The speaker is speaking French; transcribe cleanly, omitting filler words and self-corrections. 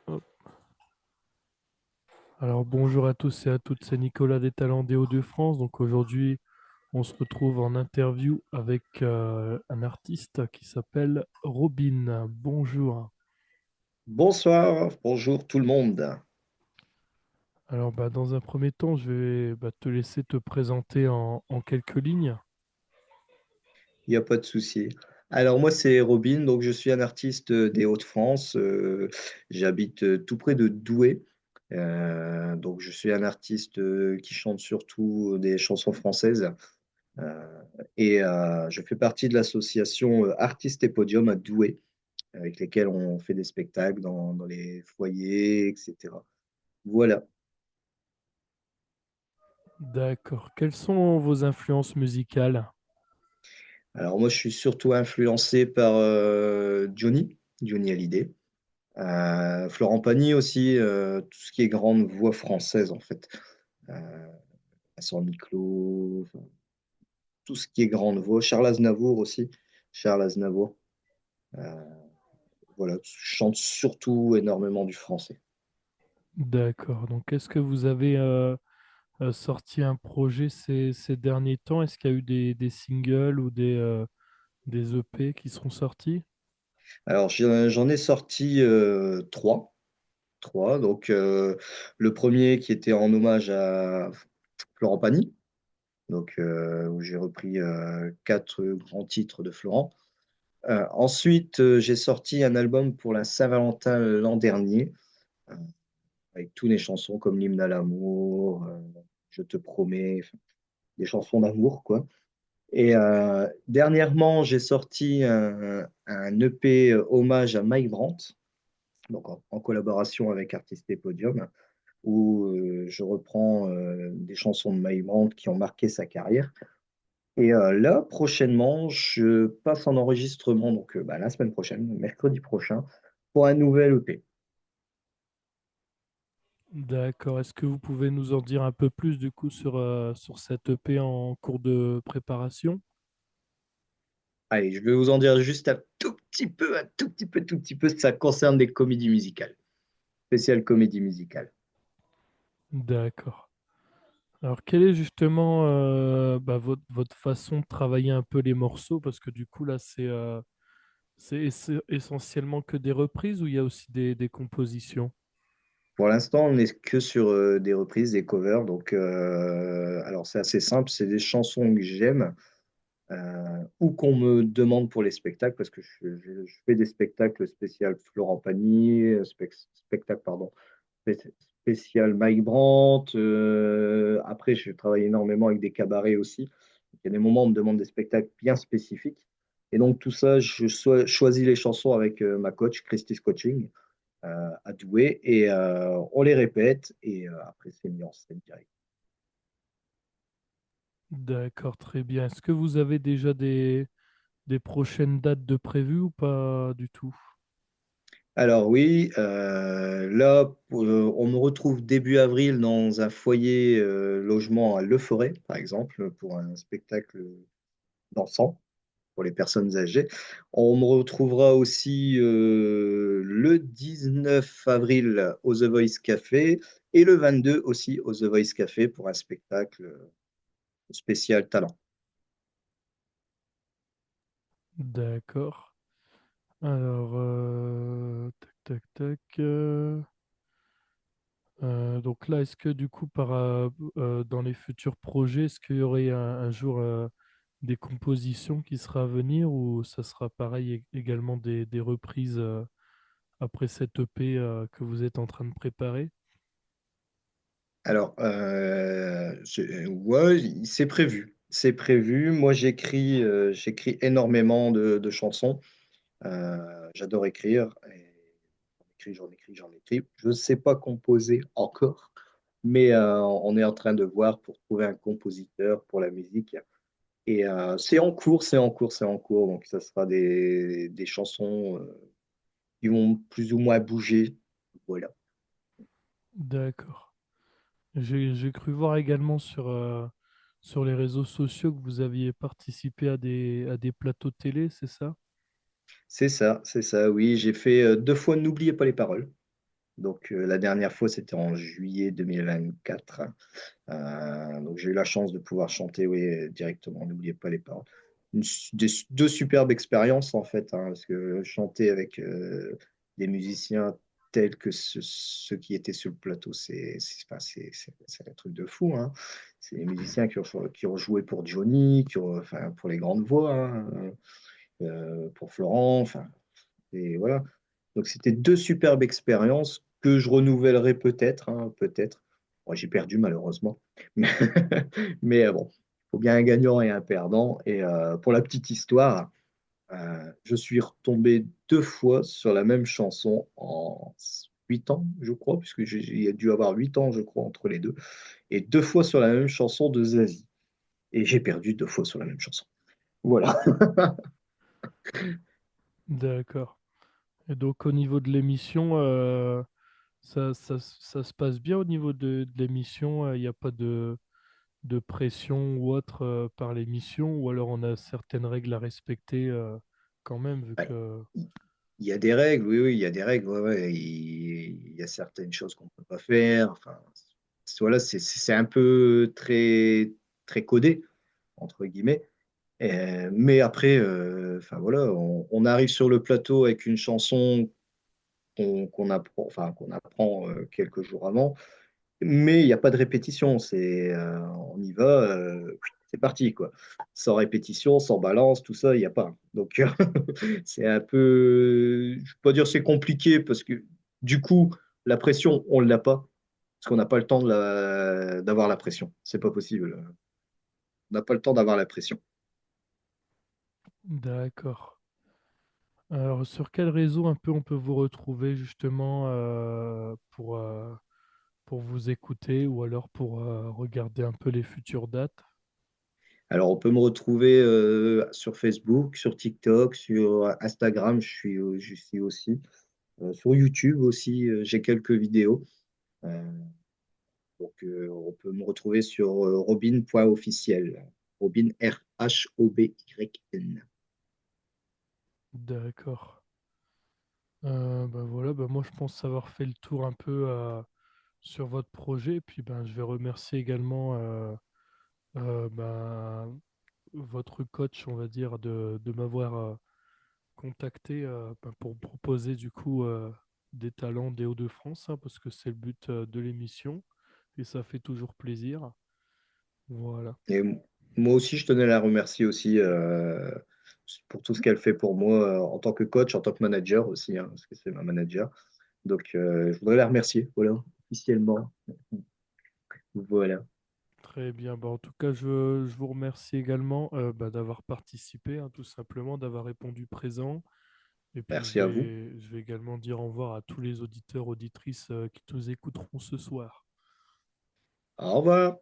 Hop. Alors bonjour à tous et à toutes, c'est Nicolas des Talents des Hauts-de-France. Donc aujourd'hui, on se retrouve en interview avec un artiste qui s'appelle Robin. Bonjour. Bonsoir, bonjour tout le monde. Alors dans un premier temps, je vais te laisser te présenter en quelques lignes. Il n'y a pas de souci. Alors moi c'est Robin, donc je suis un artiste des Hauts-de-France. J'habite tout près de Douai. Donc je suis un artiste qui chante surtout des chansons françaises. Euh, je fais partie de l'association Artistes et Podium à Douai, avec lesquels on fait des spectacles dans les foyers, etc. Voilà. D'accord. Quelles sont vos influences musicales? Alors moi je suis surtout influencé par Johnny Hallyday. Florent Pagny aussi, tout ce qui est grande voix française en fait. Euh, Vincent Niclot, enfin, tout ce qui est grande voix. Charles Aznavour aussi. Charles Aznavour. Euh, voilà, je chante surtout énormément du français. D'accord. Donc est-ce que vous avez sorti un projet ces derniers temps? Est-ce qu'il y a eu des singles ou des EP qui seront sortis? Alors j'en ai sorti trois. Trois. Donc le premier qui était en hommage à Florent Pagny, donc où j'ai repris quatre grands titres de Florent. Ensuite, j'ai sorti un album pour la Saint-Valentin l'an dernier, euh, avec toutes les chansons comme l'hymne à l'amour, Je te promets, enfin, des chansons d'amour, quoi. Et dernièrement, j'ai sorti un EP hommage à Mike Brandt, donc en collaboration avec Artistes et Podium, où je reprends des chansons de Mike Brandt qui ont marqué sa carrière. Et là, prochainement, je passe en enregistrement, donc la semaine prochaine, mercredi prochain, pour un nouvel EP. D'accord. Est-ce que vous pouvez nous en dire un peu plus du coup sur cette EP en cours de préparation? Allez, je vais vous en dire juste un tout petit peu, un tout petit peu. Ça concerne des comédies musicales, spéciales comédies musicales. D'accord. Alors, quelle est justement votre façon de travailler un peu les morceaux? Parce que du coup, là, c'est essentiellement que des reprises ou il y a aussi des compositions? Pour l'instant, on n'est que sur des reprises, des covers. Donc, alors c'est assez simple. C'est des chansons que j'aime ou qu'on me demande pour les spectacles, parce que je fais des spectacles spécial Florent Pagny, spectacle, pardon, spécial Mike Brandt. Après, je travaille énormément avec des cabarets aussi. Il y a des moments où on me demande des spectacles bien spécifiques. Et donc, tout ça, choisis les chansons avec ma coach, Christie's Coaching, à Douai. Et on les répète. Et après, c'est mis en scène direct. D'accord, très bien. Est-ce que vous avez déjà des prochaines dates de prévues ou pas du tout? Alors oui, là, on me retrouve début avril dans un foyer logement à Le Forêt, par exemple, pour un spectacle dansant pour les personnes âgées. On me retrouvera aussi le 19 avril au The Voice Café et le 22 aussi au The Voice Café pour un spectacle spécial talent. D'accord. Alors, tac, tac, tac. Donc là, est-ce que du coup, dans les futurs projets, est-ce qu'il y aurait un jour des compositions qui sera à venir ou ça sera pareil également des reprises après cette EP que vous êtes en train de préparer? Alors, ouais, c'est prévu. C'est prévu. Moi, j'écris énormément de chansons. J'adore écrire. Et j'en écris. Je ne sais pas composer encore, mais on est en train de voir pour trouver un compositeur pour la musique. Et c'est en cours, c'est en cours, c'est en cours. Donc, ça sera des chansons qui vont plus ou moins bouger. Voilà. D'accord. J'ai cru voir également sur les réseaux sociaux que vous aviez participé à des plateaux télé, c'est ça? C'est ça, oui. J'ai fait deux fois N'oubliez pas les paroles. Donc la dernière fois, c'était en juillet 2024. Donc j'ai eu la chance de pouvoir chanter, oui, directement. N'oubliez pas les paroles. Deux superbes expériences en fait, hein, parce que chanter avec des musiciens tels que ceux qui étaient sur le plateau, enfin, c'est un truc de fou, hein. C'est les musiciens qui ont joué pour Johnny, enfin, pour les grandes voix, hein, pour Florent, enfin, et voilà. Donc c'était deux superbes expériences que je renouvellerai peut-être, hein, peut-être. Moi, j'ai perdu malheureusement, mais, bon, il faut bien un gagnant et un perdant. Et pour la petite histoire, je suis retombé deux fois sur la même chanson en 8 ans, je crois, puisque il y a dû avoir 8 ans, je crois, entre les deux, et deux fois sur la même chanson de Zazie. Et j'ai perdu deux fois sur la même chanson. Voilà. D'accord. Et donc au niveau de l'émission, ça se passe bien au niveau de l'émission. Il n'y a pas de pression ou autre par l'émission, ou alors on a certaines règles à respecter quand même, vu Ouais. que... Il y a des règles, oui, oui, il y a des règles, ouais, ouais. Il y a certaines choses qu'on ne peut pas faire. Enfin, voilà, c'est un peu très, très codé, entre guillemets. Mais après, enfin voilà, on arrive sur le plateau avec une chanson qu'on apprend quelques jours avant, mais il n'y a pas de répétition. On y va, c'est parti, quoi. Sans répétition, sans balance, tout ça, il n'y a pas. Donc, c'est un peu, je ne peux pas dire c'est compliqué parce que du coup, la pression, on ne l'a pas parce qu'on n'a pas le temps d'avoir la pression. C'est pas possible. On n'a pas le temps d'avoir la pression. D'accord. Alors, sur quel réseau un peu on peut vous retrouver justement pour vous écouter ou alors pour regarder un peu les futures dates? Alors, on peut me retrouver sur Facebook, sur TikTok, sur Instagram, je suis aussi. Sur YouTube aussi, j'ai quelques vidéos. Euh, donc, on peut me retrouver sur robin.officiel. Robin, Robyn. D'accord. Bah voilà, bah moi je pense avoir fait le tour un peu sur votre projet. Puis ben, je vais remercier également ben, votre coach, on va dire, de m'avoir contacté ben, pour me proposer du coup des talents des Hauts-de-France, hein, parce que c'est le but de l'émission et ça fait toujours plaisir. Voilà, Et moi aussi, je tenais à la remercier aussi pour tout ce qu'elle fait pour moi en tant que coach, en tant que manager aussi, hein, parce que c'est ma manager. Donc, je voudrais la remercier, voilà, officiellement. Voilà. très bien. Bah, en tout cas, je vous remercie également bah, d'avoir participé, hein, tout simplement, d'avoir répondu présent. Et puis Merci à vous. je vais également dire au revoir à tous les auditeurs, auditrices qui nous écouteront ce soir. Au revoir.